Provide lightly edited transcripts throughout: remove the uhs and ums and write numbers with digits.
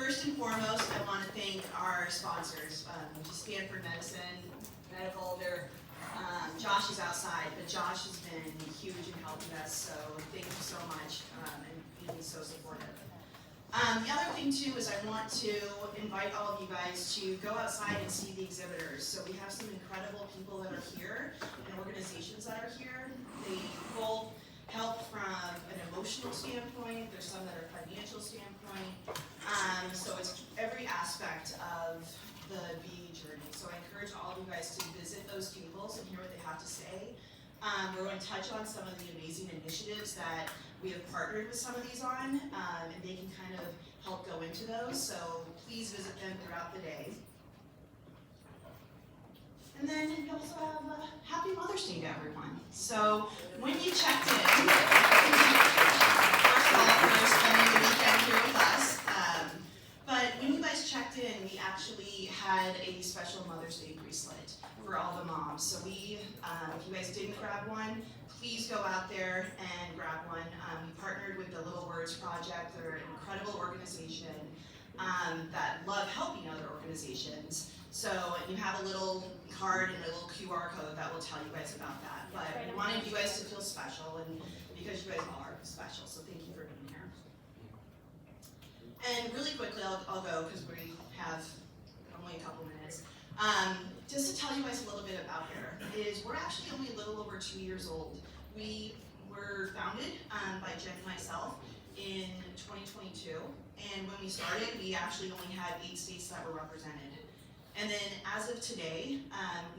first and foremost, I want to thank our sponsors, Stanford Medical. Josh is outside, but Josh has been huge in helping us, so thank you so much, and being so supportive. The other thing too is I want to invite all of you guys to go outside and see the exhibitors. So we have some incredible people that are here and organizations that are here. They both help from an emotional standpoint. There's some that are financial standpoint. So it's every aspect of the VA journey. So I encourage all of you guys to visit those tables and hear what they have to say. We're going to touch on some of the amazing initiatives that we have partnered with some of these on, and they can kind of help go into those. So please visit them throughout the day. And then we also have Happy Mother's Day to everyone. So when you checked in, first of all, for spending the weekend here with us, but when you guys checked in, we actually had a special Mother's Day bracelet for all the moms. So we, if you guys didn't grab one, please go out there and grab one. We partnered with the Little Words Project. They're an incredible organization that love helping other organizations. So you have a little card and a little QR code that will tell you guys about that. But we wanted you guys to feel special, and because you guys are special, so thank you for being here. And really quickly, I'll go because we have only a couple minutes. Just to tell you guys a little bit about here, is we're actually only a little over 2 years old. We were founded by Jen and myself in 2022, and when we started, we actually only had 8 states that were represented. And then as of today,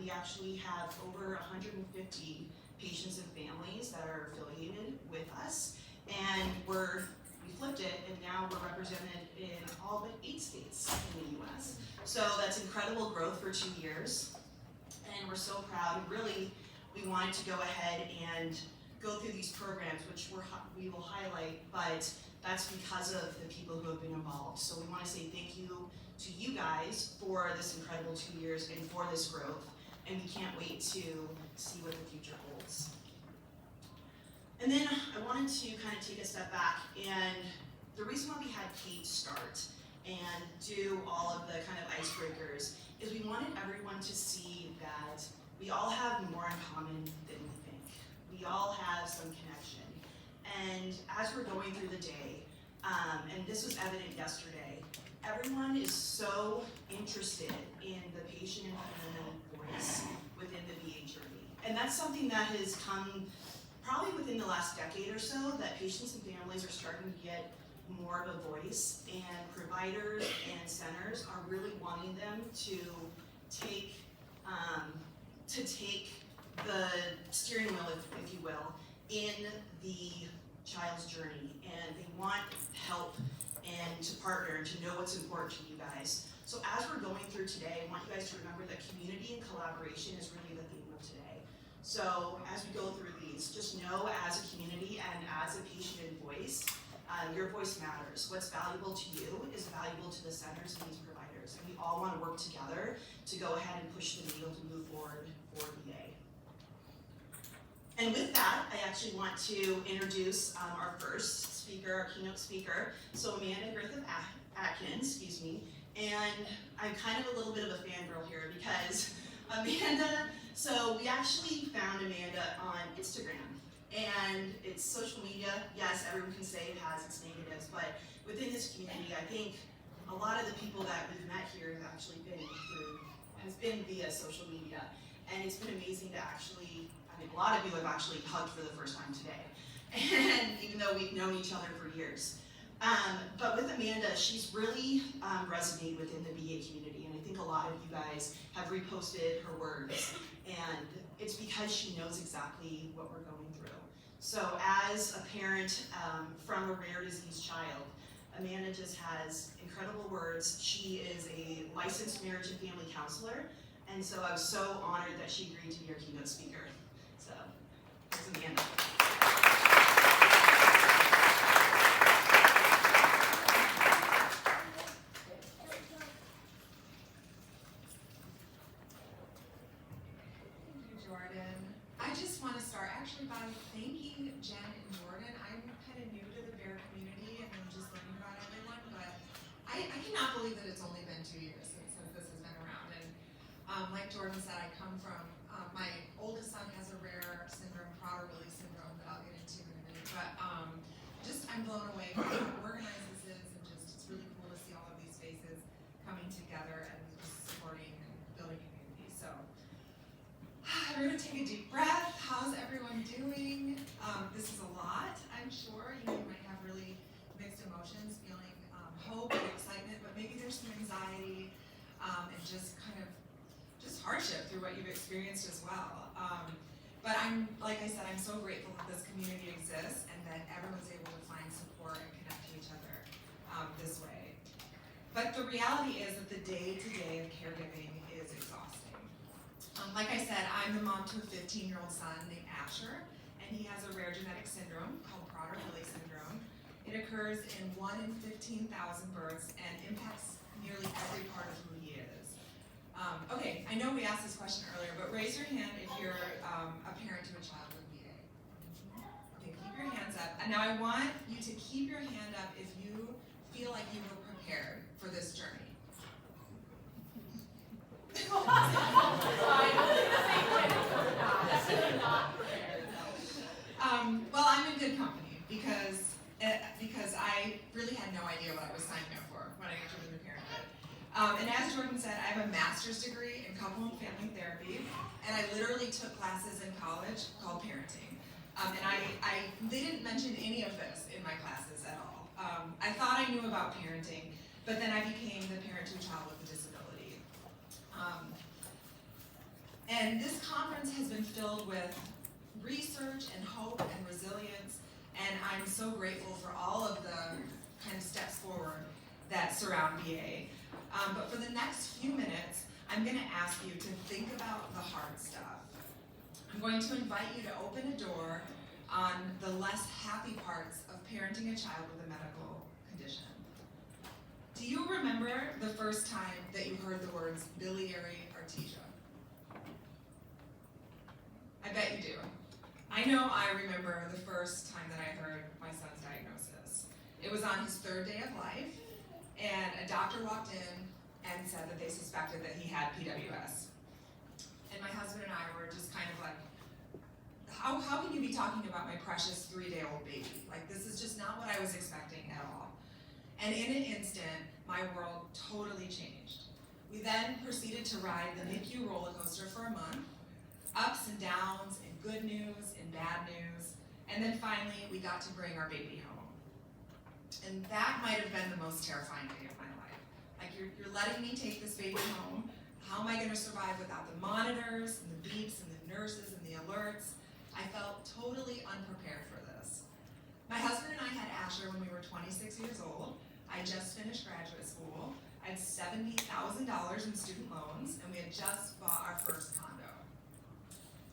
we actually have over 150 patients and families that are affiliated with us, and we flipped it, and now we're represented in all but 8 states in the US. So that's incredible growth for 2 years, and we're so proud. Really, we wanted to go ahead and go through these programs, which we will highlight, but that's because of the people who have been involved. So we want to say thank you to you guys for this incredible 2 years and for this growth, and we can't wait to see what the future holds. And then I wanted to kind of take a step back, and the reason why we had Kate start and do all of the kind of icebreakers is we wanted everyone to see that we all have more in common than we think. We all have some connection. And as we're going through the day, and this was evident yesterday, everyone is so interested in the patient and voice within the VA journey. And that's something that has come probably within the last decade or so, that patients and families are starting to get more of a voice, and providers and centers are really wanting them to take the steering wheel, if you will, in the child's journey, and they want help and to partner and to know what's important to you guys. So as we're going through today, I want you guys to remember that community and collaboration is really the theme of today. So as we go through these, just know as a community and as a patient and voice, your voice matters. What's valuable to you is valuable to the centers and these providers, and we all want to work together to go ahead and push the needle to move forward for VA. And with that, I actually want to introduce our first speaker, our keynote speaker. So Amanda Griffith-Atkins, excuse me, and I'm kind of a little bit of a fangirl here because Amanda, so we actually found Amanda on Instagram. And it's social media. Yes, everyone can say it has its negatives, but within this community, I think a lot of the people that we've met here have actually has been via social media. And it's been amazing to actually, a lot of you have actually hugged for the first time today. And even though we've known each other for years. But with Amanda, she's really resonated within the VA community. And I think a lot of you guys have reposted her words. And it's because she knows exactly what we're going through. So as a parent from a rare disease child, Amanda just has incredible words. She is a licensed marriage and family counselor, and so I was so honored that she agreed to be our keynote speaker. So, here's Amanda. I just want to start actually by thanking Jen and Jordan. I'm kind of new to the bear community and I'm just learning about everyone, but I cannot believe that it's only been 2 years since this has been around. And like Jordan said, I come from, my oldest son has a rare syndrome, Prader-Willi syndrome, that I'll get into in a minute. But I'm blown away by how organized this is, and it's really cool to see all of these faces coming together and supporting and building community. So we're gonna take a deep breath. How's everyone doing? This is a lot, I'm sure. You might have really mixed emotions, feeling hope and excitement, but maybe there's some anxiety and just hardship through what you've experienced as well. But like I said, I'm so grateful that this community exists and that everyone's able to find support and connect to each other this way. But the reality is that the day-to-day of caregiving is exhausting. Like I said, I'm the mom to a 15-year-old son named Asher, and he has a rare genetic syndrome called Prader-Willi syndrome. It occurs in 1 in 15,000 births and impacts nearly every part of who he is. Okay, I know we asked this question earlier, but raise your hand if you're a parent to a child with VA. Okay, keep your hands up. And now I want you to keep your hand up if you feel like you were prepared for this journey. Well, I'm in good company because I really had no idea what I was signing up for when I entered into parenthood. And as Jordan said, I have a master's degree in couple and family therapy, and I literally took classes in college called parenting. They didn't mention any of this in my classes at all. I thought I knew about parenting, but then I became the parent to a child with a disability. And this conference has been filled with research and hope and resilience, and I'm so grateful for all of the kind of steps forward that surround VA. But for the next few minutes, I'm going to ask you to think about the hard stuff. I'm going to invite you to open a door on the less happy parts of parenting a child with a medical condition. Do you remember the first time that you heard the words biliary atresia? I bet you do. I know I remember the first time that I heard my son's diagnosis. It was on his 3rd day of life, and a doctor walked in and said that they suspected that he had PWS. And my husband and I were just kind of like, how can you be talking about my precious 3-day-old baby? Like, this is just not what I was expecting at all. And in an instant, my world totally changed. We then proceeded to ride the NICU roller coaster for a month, ups and downs, and good news and bad news, and then finally we got to bring our baby home. And that might have been the most terrifying day of my life. Like, you're letting me take this baby home. How am I going to survive without the monitors and the beeps and the nurses and the alerts? I felt totally unprepared for this. My husband and I had Asher when we were 26 years old. I just finished graduate school. I had $70,000 in student loans, and we had just bought our first condo.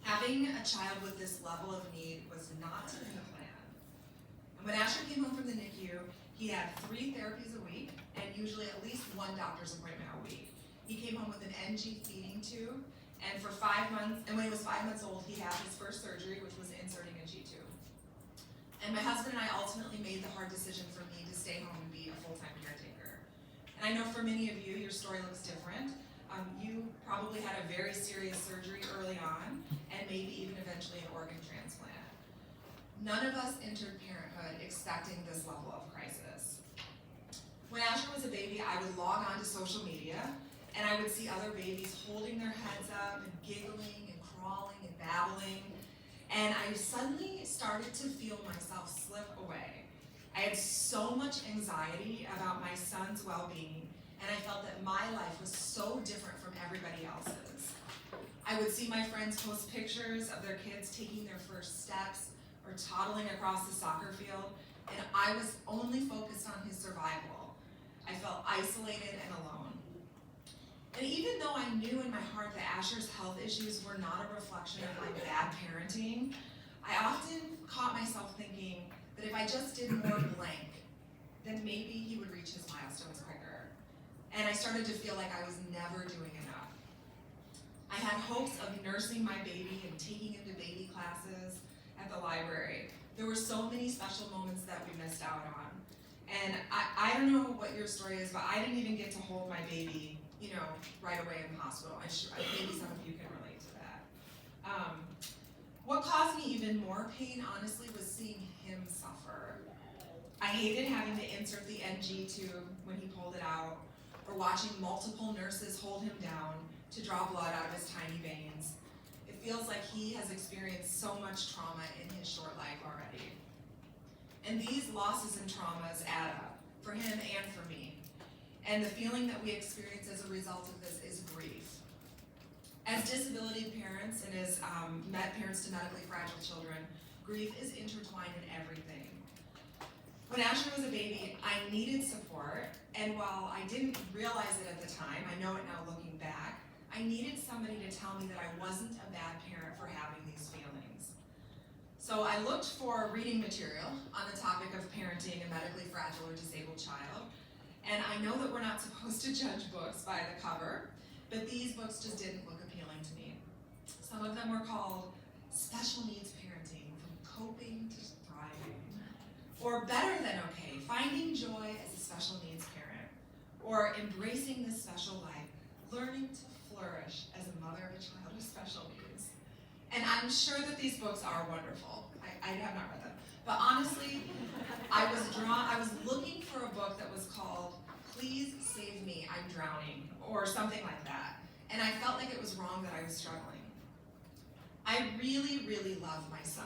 Having a child with this level of need was not in the plan. And when Asher came home from the NICU, he had 3 therapies a week and usually at least 1 doctor's appointment a week. He came home with an NG feeding tube, and for 5 months, and when he was 5 months old, he had his first surgery, which was inserting a G tube. And my husband and I ultimately made the hard decision for me to stay home and be a full-time caretaker. And I know for many of you, your story looks different. You probably had a very serious surgery early on, and maybe even eventually an organ transplant. None of us entered parenthood expecting this level of crisis. When Asher was a baby, I would log on to social media, and I would see other babies holding their heads up and giggling and crawling and babbling, and I suddenly started to feel myself slip away. I had so much anxiety about my son's well-being, and I felt that my life was so different from everybody else's. I would see my friends post pictures of their kids taking their first steps or toddling across the soccer field, and I was only focused on his survival. I felt isolated and alone. And even though I knew in my heart that Asher's health issues were not a reflection of my bad parenting, I often caught myself thinking that if I just did more blank, then maybe he would reach his milestones quicker. And I started to feel like I was never doing enough. I had hopes of nursing my baby and taking him to baby classes at the library. There were so many special moments that we missed out on. And I don't know what your story is, but I didn't even get to hold my baby, right away in the hospital. Maybe some of you can relate to that. What caused me even more pain, honestly, was seeing him suffer. I hated having to insert the NG tube when he pulled it out, or watching multiple nurses hold him down to draw blood out of his tiny veins. It feels like he has experienced so much trauma in his short life already. And these losses and traumas add up, for him and for me. And the feeling that we experience as a result of this is grief. As disability parents and as parents to medically fragile children, grief is intertwined in everything. When Asher was a baby, I needed support, and while I didn't realize it at the time, I know it now looking back, I needed somebody to tell me that I wasn't a bad parent for having these feelings. So I looked for reading material on the topic of parenting a medically fragile or disabled child, and I know that we're not supposed to judge books by the cover, but these books just didn't look appealing to me. Some of them were called Special Needs Parenting, From Coping to Thriving, or Better Than Okay, Finding Joy as a Special Needs Parent, or Embracing this Special Life, Learning to Flourish as a Mother of a Child with Special Needs. And I'm sure that these books are wonderful. I have not read them. But honestly, I was looking for a book that was called Please Save Me, I'm Drowning, or something like that. And I felt like it was wrong that I was struggling. I really, really love my son,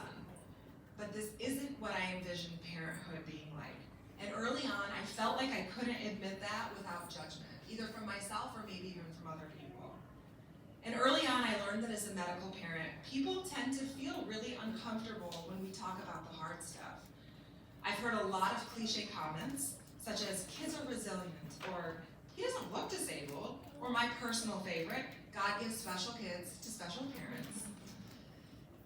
but this isn't what I envisioned parenthood being like. And early on, I felt like I couldn't admit that without judgment, either from myself or maybe even from other people. And early on, I learned that as a medical parent, people tend to feel really uncomfortable when we talk about the hard stuff. I've heard a lot of cliche comments, such as kids are resilient, or he doesn't look disabled, or my personal favorite, God gives special kids to special parents.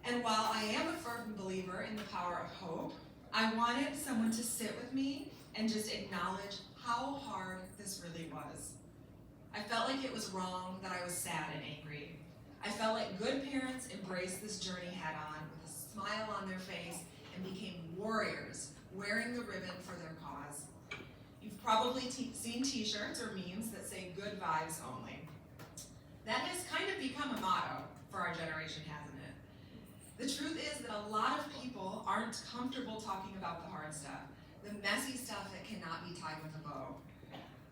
And while I am a firm believer in the power of hope, I wanted someone to sit with me and just acknowledge how hard this really was. I felt like it was wrong that I was sad and angry. I felt like good parents embraced this journey head on with a smile on their face and became warriors wearing the ribbon for their cause. You've probably seen t-shirts or memes that say good vibes only. That has kind of become a motto for our generation, hasn't it? The truth is that a lot of people aren't comfortable talking about the hard stuff, the messy stuff that cannot be tied with a bow.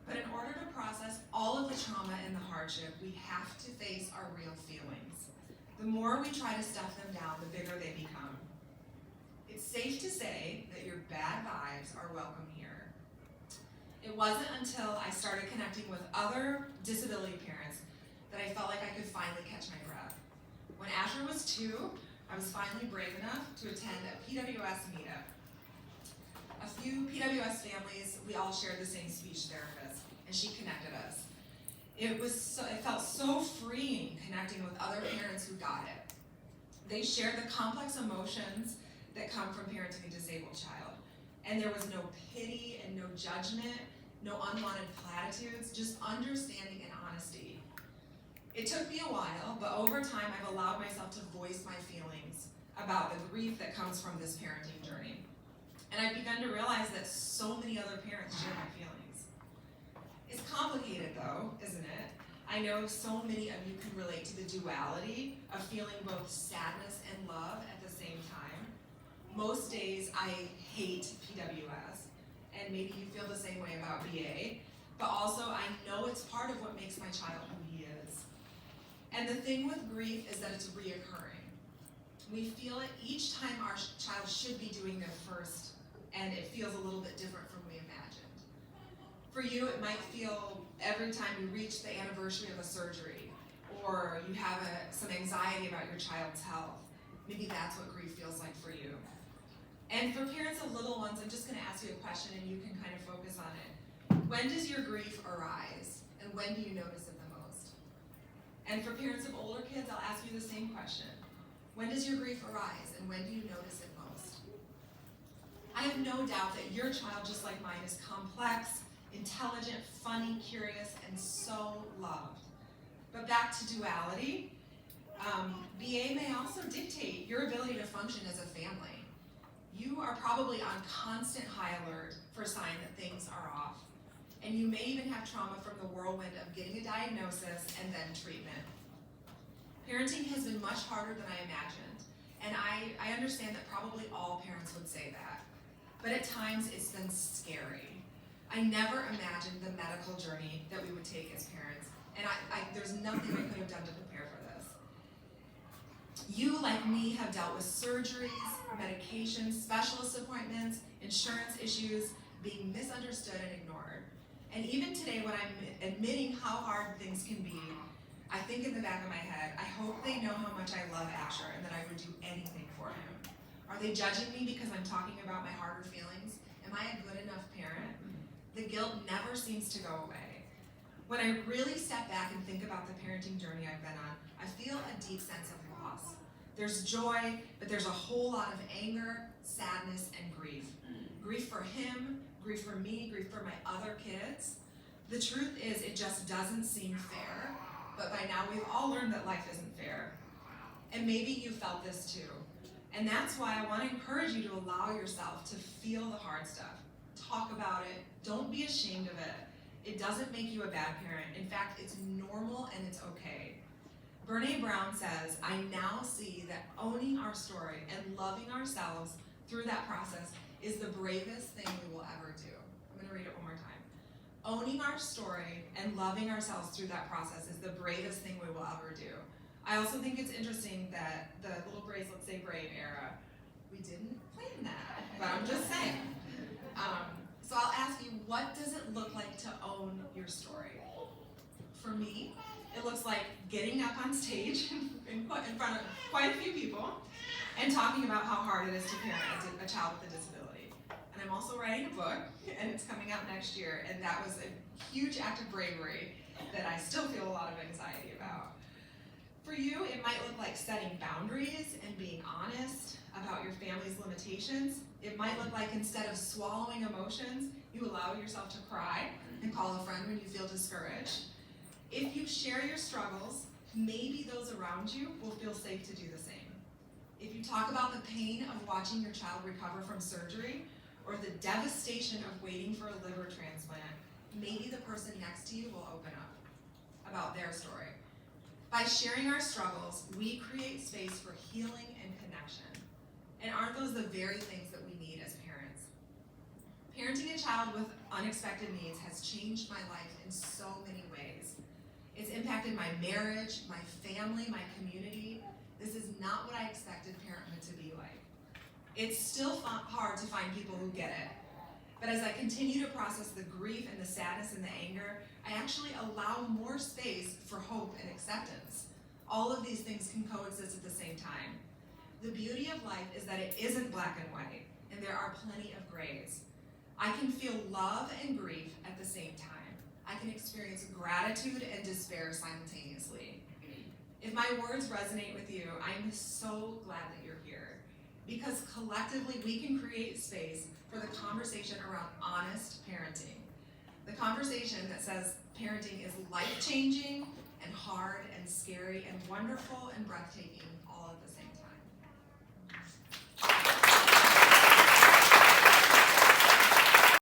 But in order to process all of the trauma and the hardship, we have to face our real feelings. The more we try to stuff them down, the bigger they become. It's safe to say that your bad vibes are welcome here. It wasn't until I started connecting with other disability parents that I felt like I could finally catch my breath. When Asher was 2, I was finally brave enough to attend a PWS meetup. A few PWS families, we all shared the same speech therapist, and she connected us. It felt so freeing connecting with other parents who got it. They shared the complex emotions that come from parenting a disabled child. And there was no pity and no judgment, no unwanted platitudes, just understanding and honesty. It took me a while, but over time I've allowed myself to voice my feelings about the grief that comes from this parenting journey. And I've begun to realize that so many other parents share my feelings. It's complicated though, isn't it? I know so many of you can relate to the duality of feeling both sadness and love at the same time. Most days I hate PWS, and maybe you feel the same way about BA, but also I know it's part of what makes my child who he is. And the thing with grief is that it's reoccurring. We feel it each time our child should be doing their first, and it feels a little bit different from we imagined. For you, it might feel every time you reach the anniversary of a surgery, or you have some anxiety about your child's health. Maybe that's what grief feels like for you. And for parents of little ones, I'm just going to ask you a question and you can kind of focus on it. When does your grief arise? And when do you notice it the most? And for parents of older kids, I'll ask you the same question. When does your grief arise? And when do you notice it most? I have no doubt that your child, just like mine, is complex, intelligent, funny, curious, and so loved. But back to duality, BA may also dictate your ability to function as a family. you are probably on constant high alert for a sign that things are off. And you may even have trauma from the whirlwind of getting a diagnosis and then treatment. Parenting has been much harder than I imagined, and I understand that probably all parents would say that. But at times it's been scary. I never imagined the medical journey that we would take as parents, and there's nothing I could have done to prepare for this. You, like me, have dealt with surgeries, medications, specialist appointments, insurance issues, being misunderstood and ignored. And even today, when I'm admitting how hard things can be, I think in the back of my head, I hope they know how much I love Asher and that I would do anything for him. Are they judging me because I'm talking about my harder feelings? Am I a good enough parent? The guilt never seems to go away. When I really step back and think about the parenting journey I've been on, I feel a deep sense of loss. There's joy, but there's a whole lot of anger, sadness, and grief. Grief for him, grief for me, grief for my other kids. The truth is, it just doesn't seem fair, but by now we've all learned that life isn't fair. And maybe you felt this too. And that's why I want to encourage you to allow yourself to feel the hard stuff. Talk about it. Don't be ashamed of it. It doesn't make you a bad parent. In fact, it's normal and it's okay. Brene Brown says, I now see that owning our story and loving ourselves through that process is the bravest thing we will ever do. I'm going to read it one more time. Owning our story and loving ourselves through that process is the bravest thing we will ever do. I also think it's interesting that the little bracelets say brave era. We didn't plan that, but I'm just saying. So I'll ask you, what does it look like to own your story? For me, it looks like getting up on stage in front of quite a few people and talking about how hard it is to parent a child with a disability. And I'm also writing a book, and it's coming out next year, and that was a huge act of bravery that I still feel a lot of anxiety about. For you, it might look like setting boundaries and being honest about your family's limitations. It might look like instead of swallowing emotions, you allow yourself to cry and call a friend when you feel discouraged. If you share your struggles, maybe those around you will feel safe to do the same. If you talk about the pain of watching your child recover from surgery or the devastation of waiting for a liver transplant, maybe the person next to you will open up about their story. By sharing our struggles, we create space for healing and connection. And aren't those the very things that we need as parents? Parenting a child with unexpected needs has changed my life in so many ways. It's impacted my marriage, my family, my community. This is not what I expected parenthood to be like. It's still hard to find people who get it. But as I continue to process the grief and the sadness and the anger, I actually allow more space for hope and acceptance. All of these things can coexist at the same time. The beauty of life is that it isn't black and white, and there are plenty of grays. I can feel love and grief at the same time. I can experience gratitude and despair simultaneously. If my words resonate with you, I'm so glad that you're here, because collectively we can create space for the conversation around honest parenting. The conversation that says parenting is life-changing and hard and scary and wonderful and breathtaking all at the same time.